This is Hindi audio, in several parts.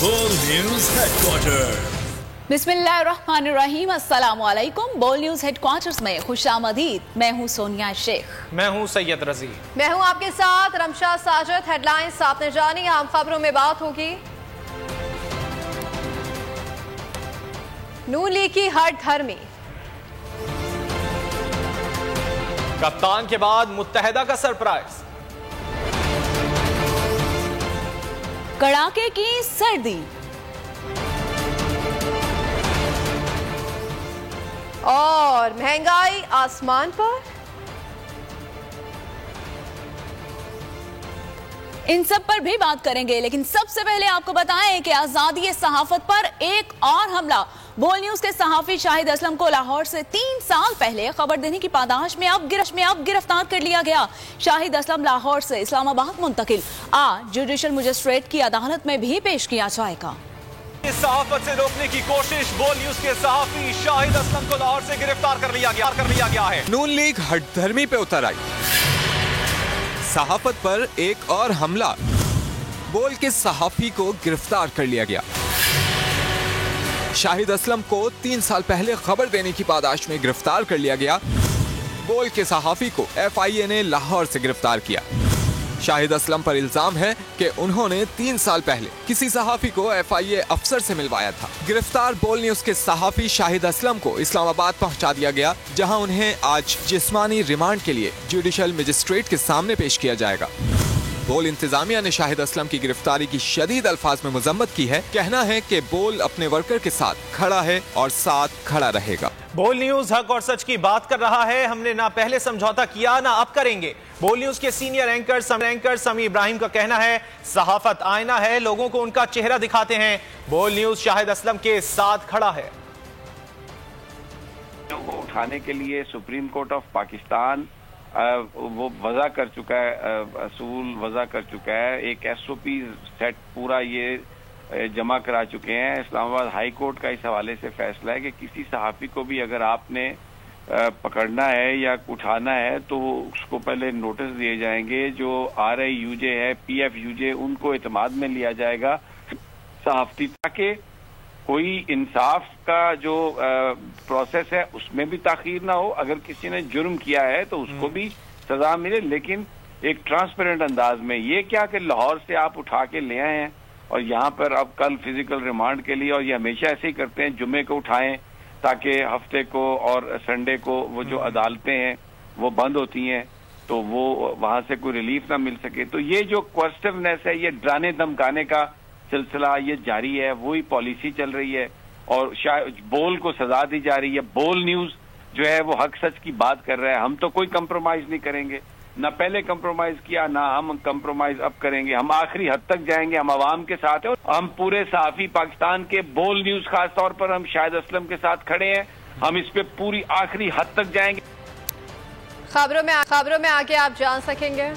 बोल न्यूज हेडक्वार्टर। बिस्मिल्लाहिर्रहमानिर्रहीम, अस्सलाम वालेकुम। बोल न्यूज हेडक्वार्टर्स में खुशामदीद। मैं हूं सोनिया शेख। मैं हूं सैयद रजी। मैं हूं आपके साथ रमशा साजिद। हेडलाइंस आपने जानी, आम खबरों में बात होगी। नून लीग की हट धर्मी, कप्तान के बाद मुत्तहिदा का सरप्राइज, कड़ाके की सर्दी और महंगाई आसमान पर। इन सब पर भी बात करेंगे, लेकिन सबसे पहले आपको बताएं कि आजादी सहाफत पर एक और हमला। बोल न्यूज के सहाफी शाहिद असलम को लाहौर से 3 साल पहले खबर देने की पादाश में अब गिरफ्तार कर लिया गया। शाहिद असलम लाहौर से इस्लामाबाद मुंतकिल। आज जुडिशल मजिस्ट्रेट की अदालत में भी पेश किया जाएगा। सहाफत से रोकने की कोशिश। बोल न्यूज के सहाफी शाहिद असलम को लाहौर से गिरफ्तार कर लिया गया है। नून लीग हठधर्मी पे उतर आई, सहाफत पर एक और हमला। बोल के सहाफी को गिरफ्तार कर लिया गया। शाहिद असलम को 3 साल पहले खबर देने की पादाश में गिरफ्तार कर लिया गया। बोल के सहाफी को FIA ने लाहौर से गिरफ्तार किया। शाहिद असलम पर इल्जाम है कि उन्होंने 3 साल पहले किसी सहाफी को FIA अफसर से मिलवाया था। गिरफ्तार बोल न्यूज के सहाफी शाहिद असलम को इस्लामाबाद पहुंचा दिया गया, जहां उन्हें आज जिस्मानी रिमांड के लिए जुडिशल मजिस्ट्रेट के सामने पेश किया जाएगा। बोल इंतजामिया ने शाहिद असलम की गिरफ्तारी की शदीद अल्फाज में मजम्मत की है। कहना है कि बोल अपने वर्कर के साथ खड़ा है और साथ खड़ा रहेगा। बोल न्यूज हक और सच की बात कर रहा है। हमने ना पहले समझौता किया ना अब करेंगे। बोल न्यूज के सीनियर एंकर समी इब्राहिम का कहना है, सहाफत आईना है, लोगों को उनका चेहरा दिखाते हैं। बोल न्यूज शाहिद असलम के साथ खड़ा है। को उठाने के लिए सुप्रीम कोर्ट ऑफ पाकिस्तान वो वज़ा कर चुका है, असूल वज़ा कर चुका है। एक SOP सेट पूरा ये जमा करा चुके हैं। इस्लामाबाद हाई कोर्ट का इस हवाले से फैसला है कि किसी सहाफ़ी को भी अगर आपने पकड़ना है या उठाना है तो उसको पहले नोटिस दिए जाएंगे। जो RIUJ है, PFUJ, उनको एतमाद में लिया जाएगा सहाफ़ती, ताकि कोई इंसाफ का जो प्रोसेस है उसमें भी ताख़ीर ना हो। अगर किसी ने जुर्म किया है तो उसको भी सजा मिले, लेकिन एक ट्रांसपेरेंट अंदाज में। ये क्या कि लाहौर से आप उठा के ले आए हैं और यहाँ पर अब कल फिजिकल रिमांड के लिए, और ये हमेशा ऐसे ही करते हैं, जुम्मे को उठाएं ताकि हफ्ते को और संडे को वो जो अदालतें हैं वो बंद होती हैं तो वो वहाँ से कोई रिलीफ ना मिल सके। तो ये जो क्वेश्चननेस है, ये डराने धमकाने का सिलसिला ये जारी है, वही पॉलिसी चल रही है और शायद बोल को सजा दी जा रही है। बोल न्यूज जो है वो हक सच की बात कर रहा है। हम तो कोई कंप्रोमाइज नहीं करेंगे, ना पहले कंप्रोमाइज किया ना हम कंप्रोमाइज अब करेंगे। हम आखिरी हद तक जाएंगे, हम आवाम के साथ हैं। हम पूरे सहाफी पाकिस्तान के बोल न्यूज खास तौर पर हम शाहिद असलम के साथ खड़े हैं। हम इस पे पूरी आखिरी हद तक जाएंगे। खबरों में आगे आप जान सकेंगे,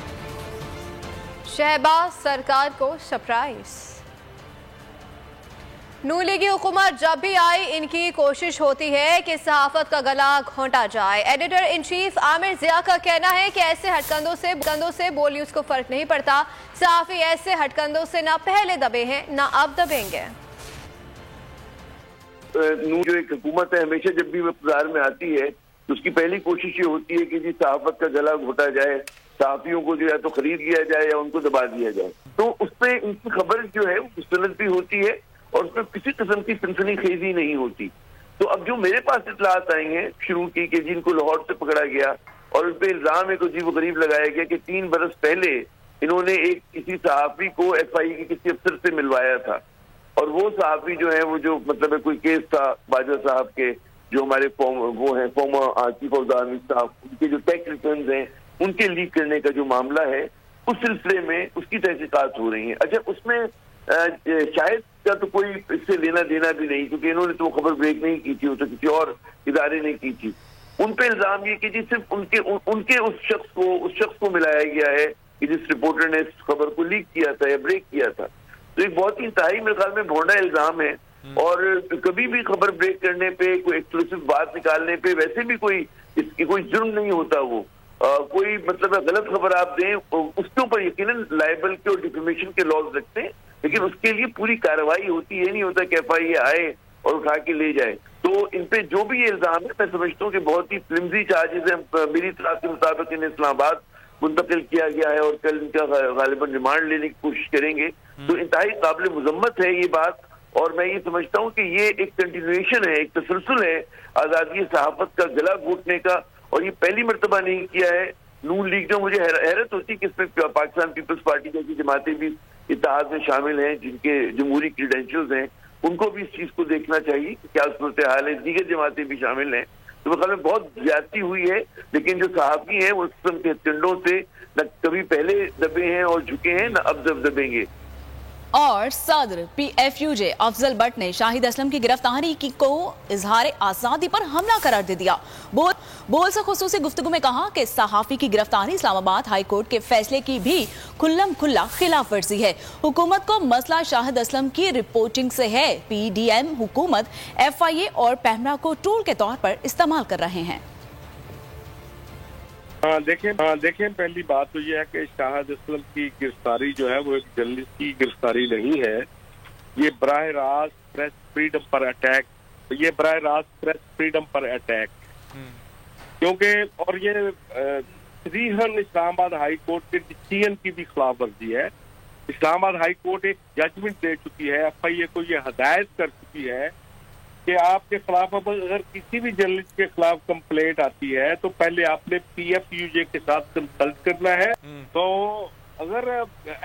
शहबाज सरकार को सरप्राइज। नून लीगी हुकूमत जब भी आई, इनकी कोशिश होती है कि सहाफत का गला घोंटा जाए। एडिटर इन चीफ आमिर जिया का कहना है कि ऐसे हटकंदों से बोल न्यूज को फर्क नहीं पड़ता। सहाफी ऐसे हटकंदों से ना पहले दबे हैं ना अब दबेंगे। नून जो एक हुकूमत है, हमेशा जब भी वो इक़्तिदार में आती है तो उसकी पहली कोशिश ये होती है कि जी सहाफत का गला घोटा जाए, सहाफियों को जो है तो खरीद लिया जाए या उनको दबा दिया जाए। तो उस पर इनकी खबर जो है वो मुस्तनद भी होती है और उसमें किसी किस्म की सनसनीखेजी नहीं होती। तो अब जो मेरे पास इतलात आई हैं शुरू की कि जिनको लाहौर से पकड़ा गया और उन पर इल्जाम एक अजीब गरीब लगाया गया कि 3 बरस पहले इन्होंने एक किसी सहाफी को FIA के किसी अफसर से मिलवाया था और वो सहाफी जो है वो जो मतलब है कोई केस था बाजा साहब के, जो हमारे former chief of the army साहब, उनके जो टैक्स रिटर्न हैं उनके लीक करने का जो मामला है, उस सिलसिले में उसकी तहकीकात हो रही है। अच्छा, उसमें शायद का तो कोई इससे लेना देना भी नहीं, क्योंकि इन्होंने तो खबर ब्रेक नहीं की थी, वो तो किसी और इदारे ने की थी। उन पे इल्जाम ये कि जी सिर्फ उनके उस शख्स को मिलाया गया है कि जिस रिपोर्टर ने इस खबर को लीक किया था या ब्रेक किया था। तो एक बहुत ही इंतहाई मेरे ख्याल में भोंडा इल्जाम है और कभी भी खबर ब्रेक करने पे, कोई एक्सक्लूसिव बात निकालने पे वैसे भी कोई जुर्म नहीं होता। वो कोई मतलब गलत खबर आप दें उसके ऊपर यकीनन लाइबल के और डिफेमेशन के लॉज लगते हैं। लेकिन उसके लिए पूरी कार्रवाई होती है, नहीं होता कि FIA आए और उठा के ले जाए। तो इन पे जो भी ये इल्जाम है, मैं समझता हूँ कि बहुत ही फ्लिमजी चार्जेस है। मेरी इत्तला के मुताबिक इन्हें इस्लामाबाद मुंतकिल किया गया है और कल इनका गालिबन रिमांड लेने की कोशिश करेंगे। तो इंतहाई काबिल मुजम्मत है ये बात, और मैं ये समझता हूँ कि ये एक कंटिन्यूएशन है, एक तसलसल है आज़ादी सहाफत का गला घोटने का, और ये पहली मरतबा नहीं किया है। नून लीग ने, मुझे हैरत होती है कि इसमें पाकिस्तान पीपल्स पार्टी जैसी जमातें भी इत्तेहाद में शामिल हैं, जिनके जमहूरी क्रीडेंशियल्स हैं, उनको भी इस चीज को देखना चाहिए कि क्या सूरत हाल है। दीगर जमातें भी शामिल हैं, तो मेरे ख्याल में बहुत ज्यादती हुई है। लेकिन जो सहाफी हैं वो इस किस्म के हथकंडों से न कभी पहले दबे हैं और झुके हैं, न अब दबेंगे। और सदर PFUJ अफजल भट्ट ने शाहिद असलम की गिरफ्तारी को इजहार आजादी पर हमला करार दे दिया। बोल से खुसूसी गुफ्तगू में कहा कि सहाफी की गिरफ्तारी इस्लामाबाद हाई कोर्ट के फैसले की भी खुल्लम खुल्ला खिलाफ वर्जी है। हुकूमत को मसला शाहिद असलम की रिपोर्टिंग से है। PDM हुकूमत FIA और पैमरा को टूल के तौर पर इस्तेमाल कर रहे हैं। देखें पहली बात तो यह है कि शाहिद असलम की गिरफ्तारी जो है वो एक जर्नलिस्ट की गिरफ्तारी नहीं है। ये बराह रास्त प्रेस फ्रीडम पर अटैक, क्योंकि और ये सरीहन इस्लामाबाद हाई कोर्ट के डिसीजन की भी खिलाफ वर्जी है। इस्लामाबाद हाई कोर्ट एक जजमेंट दे चुकी है, FIA को ये हदायत कर चुकी है कि आपके खिलाफ अगर किसी भी जर्नलिस्ट के खिलाफ कंप्लेंट आती है तो पहले आपने PFUJ के साथ कंसल्ट करना है। तो अगर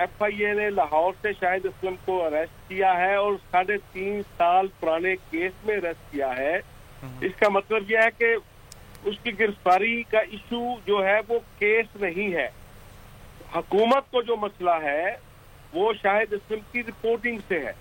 FIA ने लाहौर से शाहिद असलम को अरेस्ट किया है और 3.5 साल पुराने केस में अरेस्ट किया है, इसका मतलब यह है कि उसकी गिरफ्तारी का इशू जो है वो केस नहीं है। हुकूमत को जो मसला है वो शाहिद असलम की रिपोर्टिंग से है,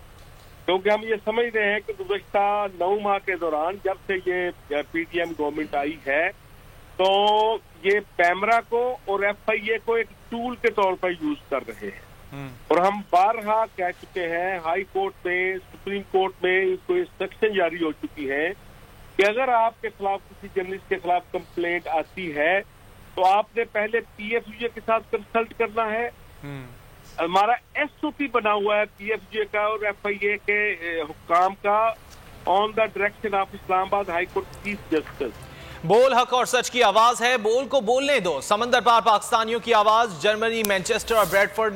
क्योंकि हम ये समझ रहे हैं कि गुज़श्ता 9 माह के दौरान जब से ये PDM गवर्नमेंट आई है, तो ये पैमरा को और FIA को एक टूल के तौर पर यूज कर रहे हैं। और हम बारहा कह चुके हैं, हाई कोर्ट में, सुप्रीम कोर्ट में इसको इंस्ट्रक्शन जारी हो चुकी है कि अगर आपके खिलाफ किसी जर्नलिस्ट के खिलाफ कंप्लेंट आती है तो आपने पहले PFUJ के साथ कंसल्ट करना है। हमारा SOP बना हुआ है PFUJ का और FIA के हुक्काम का, on the direction of Islamabad high court chief justice. बोल हक और सच की आवाज है, बोल को बोलने दो। समंदर पार पाकिस्तानियों की आवाज। जर्मनी, मैनचेस्टर और ब्रेडफोर्ड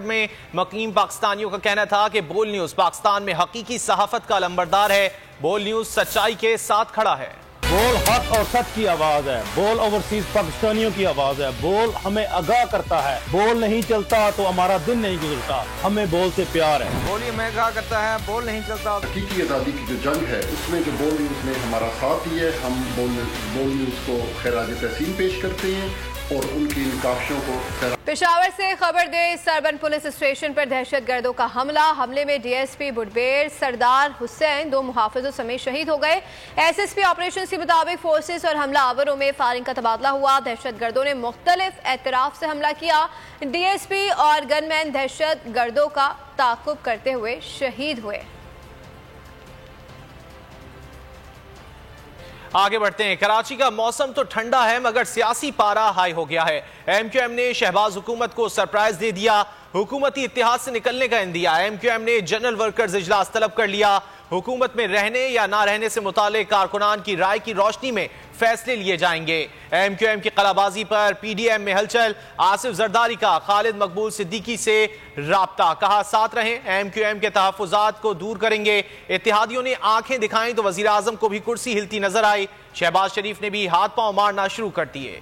में मकीम पाकिस्तानियों का कहना था कि बोल न्यूज पाकिस्तान में हकीकी सहाफत का लंबरदार है। बोल न्यूज सच्चाई के साथ खड़ा है। बोल हक और सच की आवाज है, बोल ओवरसीज पाकिस्तानियों की आवाज है। बोल हमें आगाह करता है, बोल नहीं चलता तो हमारा दिन नहीं गुजरता। हमें बोल से प्यार है। बोल हमें आगाह करता है, बोल नहीं चलता। हकीकी आज़ादी की जो जंग है उसमें जो बोल न्यूज़ ने हमारा साथ दिया है, हम बोल न्यूज़ को खैराज तहसीन पेश करते हैं और उनकी इन काविशों को। पेशावर से खबर दे, सरबन पुलिस स्टेशन पर दहशतगर्दों का हमले में DSP बुडबेर सरदार हुसैन 2 मुहाफिजों समेत शहीद हो गए। SSP ऑपरेशन के मुताबिक फोर्सेस और हमलावरों में फायरिंग का तबादला हुआ। दहशतगर्दों ने मुख्तलिफ एतराफ से हमला किया। DSP और गनमैन दहशतगर्दों का ताकुब करते हुए शहीद हुए। आगे बढ़ते हैं। कराची का मौसम तो ठंडा है मगर सियासी पारा हाई हो गया है। MQM ने शहबाज हुकूमत को सरप्राइज दे दिया। हुकूमती इत्तेहाद से निकलने का इंदिया। MQM ने जनरल वर्कर्स इजलास तलब कर लिया। हुकूमत में रहने या ना रहने से मुतालिक कारकुनान की राय की रोशनी में फैसले लिए जाएंगे। MQM की कलाबाजी पर PDM में हलचल। आसिफ जरदारी का खालिद मकबूल सिद्दीकी से राब्ता, कहा साथ रहें, MQM के तहफ़्फ़ुज़ात को दूर करेंगे। इत्तेहादियों ने आंखें दिखाई तो वज़ीर आज़म को भी कुर्सी हिलती नजर आई। शहबाज शरीफ ने भी हाथ पांव मारना शुरू कर दिए।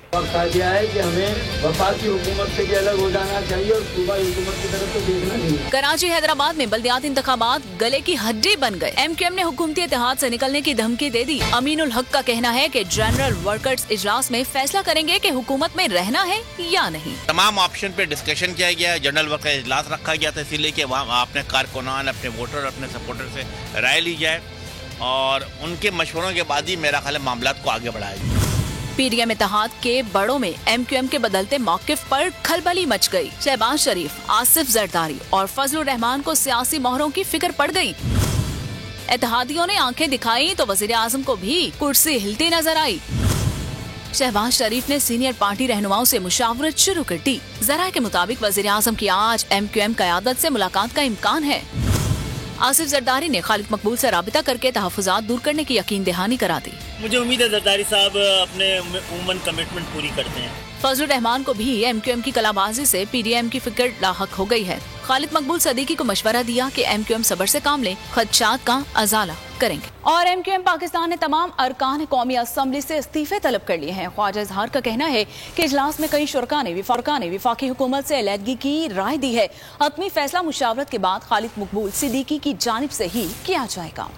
कराची हैदराबाद में बल्दियाती इंतखाबात गले की हड्डी बन गए। MQM ने हुकूमती इत्तेहाद से निकलने की धमकी दे दी। अमीनुल हक का कहना है कि जनरल वर्कर्स इजलास में फैसला करेंगे कि हुकूमत में रहना है या नहीं। तमाम ऑप्शन पे डिस्कशन किया गया। जनरल वर्कर इजलास रखा गया था इसीलिए कि वहाँ अपने कारकुनान, अपने वोटर, अपने सपोर्टर से राय ली जाए और उनके मशवरों के बाद ही मेरा ख्याल मामलात को आगे बढ़ाया जाए। PDM इत्तेहाद के बड़ों में MQM के बदलते मौकिफ पर खलबली मच गई। शहबाज शरीफ, आसिफ जरदारी और फजलुर रहमान को सियासी मोहरों की फिक्र पड़ गई। इत्तेहादियों ने आंखें दिखाई तो वजीर आजम को भी कुर्सी हिलती नजर आई। शहबाज शरीफ ने सीनियर पार्टी रहनुमाओं से मुशावरत शुरू कर दी। जरा के मुताबिक वज़ीर-ए-आज़म की आज MQM क़यादत से मुलाकात का इम्कान है। आसिफ जरदारी ने खालिद मकबूल से राबिता करके तहफ़्फ़ुज़ात दूर करने की यकीन दहानी करा दी। मुझे उम्मीद है जरदारी साहब अपने उमन कमिटमेंट पूरी करते हैं। फजलुर रहमान को भी MQM की कलाबाजी से PDM की फिक्र लाहक हो गई है। खालिद मकबूल सदीकी को मशवरा दिया कि MQM सब्र से काम ले, खदशात का अजाला करेंगे। और MQM पाकिस्तान ने तमाम अरकान कौमी असम्बली से इस्तीफे तलब कर लिए हैं। ख्वाजा इजहार का कहना है कि इजलास में कई शुरका ने विफाकी हुकूमत से अलहदगी की राय दी है। हतमी फैसला मुशावरत के बाद खालिद मकबूल सिद्दीकी की जानिब से ही किया जाएगा।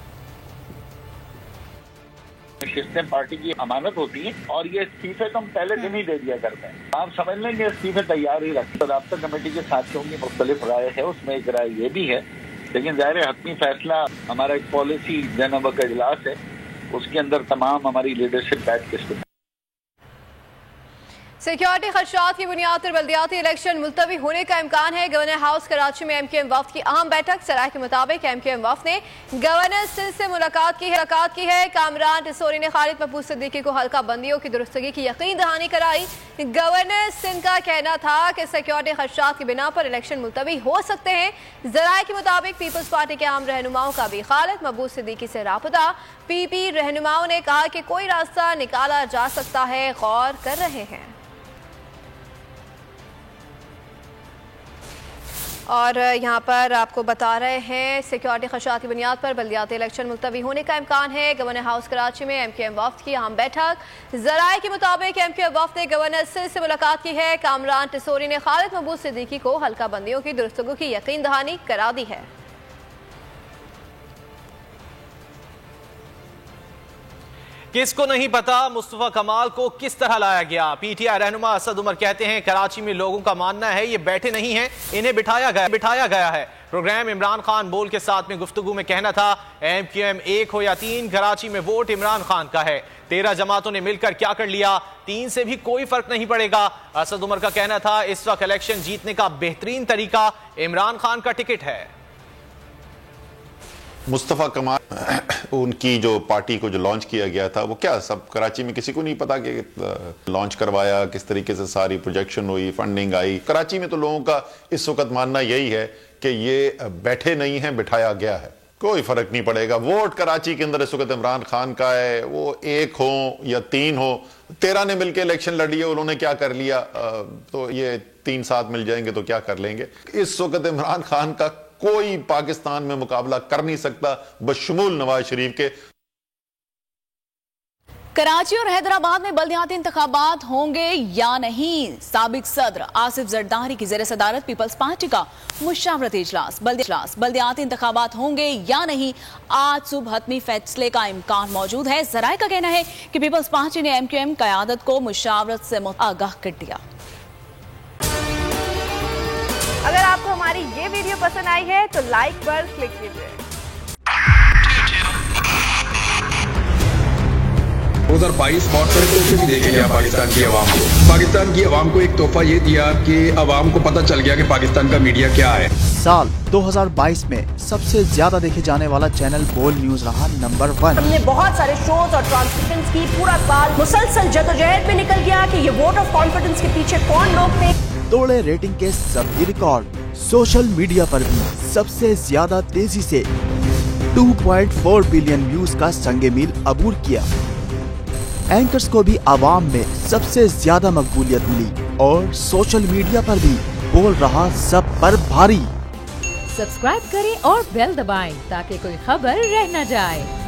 किस्तें पार्टी की अमानत होती है और ये इस्तीफे तो हम पहले दिन ही दे दिया करते हैं। आप समझ लेंगे इस्तीफे तैयार ही रखते। तो राब्ता कमेटी के साथियों की मुख्तलिफ राय है, उसमें एक राय ये भी है, लेकिन ज़ाहिर है हतमी फैसला हमारा एक पॉलिसी जनब का इजलास है, उसके अंदर तमाम हमारी लीडरशिप बैठ के सिक्योरिटी खदशात की बुनियाद पर बल्दियाती इलेक्शन मुलतवी होने का इम्कान है। गवर्नर हाउस कराची में MQM वफ्द की अहम बैठक। सराय के मुताबिक MQM वफ्द ने गवर्नर सिंध से मुलाकात की है। कामरान टिसोरी ने खालिद मकबूल सिद्दीकी को हल्का बंदियों की दुरुस्तगी की यकीन दहानी कराई। गवर्नर सिंध का कहना था कि सिक्योरिटी खदशात की बिना पर इलेक्शन मुलतवी हो सकते हैं। जराये के मुताबिक पीपल्स पार्टी के अहम रहनुमाओं का भी खालिद मकबूल सिद्दीकी से राबता। PP रहनुमाओं ने कहा कि कोई रास्ता निकाला जा सकता है, गौर कर रहे हैं। और यहाँ पर आपको बता रहे हैं सिक्योरिटी खदशात की बुनियाद पर बल्दियाती इलेक्शन मुलतवी होने का इम्कान है। गवर्नर हाउस कराची में MQM वफ्द की अहम बैठक। जराये के मुताबिक MQM वफ्द ने गवर्नर सिंध से मुलाकात की है। कामरान टिसोरी ने खालिद मकबूल सिद्दीकी को हल्का बंदियों की दुरुस्तगी की यकीन दहानी करा दी है। किसको नहीं पता मुस्तफा कमाल को किस तरह लाया गया। PTI रहनुमा असद उमर कहते हैं कराची में लोगों का मानना है ये बैठे नहीं हैं, इन्हें बिठाया गया है। प्रोग्राम इमरान खान बोल के साथ में गुफ्तगू में कहना था MQM 1 हो या 3, कराची में वोट इमरान खान का है। 13 जमातों ने मिलकर क्या कर लिया, 3 से भी कोई फर्क नहीं पड़ेगा। असद उमर का कहना था इस वक्त इलेक्शन जीतने का बेहतरीन तरीका इमरान खान का टिकट है। मुस्तफा कमाल उनकी जो पार्टी को जो लॉन्च किया गया था वो क्या सब कराची में किसी को नहीं पता कि लॉन्च करवाया, किस तरीके से सारी प्रोजेक्शन हुई, फंडिंग आई। कराची में तो लोगों का इस वक्त मानना यही है कि ये बैठे नहीं हैं, बिठाया गया है। कोई फर्क नहीं पड़ेगा। वोट कराची के अंदर इस वक्त इमरान खान का है, वो 1 हो या 3 हो। 13 ने मिलकर इलेक्शन लड़ी है, उन्होंने क्या कर लिया, तो ये 3 साथ मिल जाएंगे तो क्या कर लेंगे। इस वक्त इमरान खान का कोई पाकिस्तान में मुकाबला कर नहीं सकता बशमूल नवाज शरीफ के। कराची और हैदराबाद में बल्दियाती इंतखाबात होंगे या नहीं, साबिक सदर आसिफ जरदारी की ज़ेरे सदारत पीपल्स पार्टी का मुशावरती इजलास। बल्दियाती इंतखाबात होंगे या नहीं, आज सुबह हतमी फैसले का इम्कान मौजूद है। जराये का कहना है कि पीपल्स पार्टी ने MQM क़यादत को मुशावरत से आगाह कर दिया। अगर आपको हमारी ये वीडियो पसंद आई है तो लाइक पर क्लिक कीजिए। 2022 बहुत सारे तोहफे भी देके गया पाकिस्तान की आवाम को। पाकिस्तान की आवाम को एक तोहफा ये दिया कि आवाम को पता चल गया कि पाकिस्तान का मीडिया क्या है। साल 2022 में सबसे ज्यादा देखे जाने वाला चैनल बोल न्यूज रहा नंबर 1। हमने बहुत सारे शोज और ट्रांसमिशंस की, पूरा साल मुसलसल जदोजहद में निकल गया कि ये वोट ऑफ कॉन्फिडेंस के पीछे कौन लोग थे। तोड़े रेटिंग के सभी रिकॉर्ड। सोशल मीडिया पर भी सबसे ज्यादा तेजी से 2.4 बिलियन व्यूज का संगे मील अबूर किया। एंकर्स को भी आवाम में सबसे ज्यादा मकबूलियत मिली और सोशल मीडिया पर भी बोल रहा सब पर भारी। सब्सक्राइब करें और बेल दबाएं ताकि कोई खबर रह न जाए।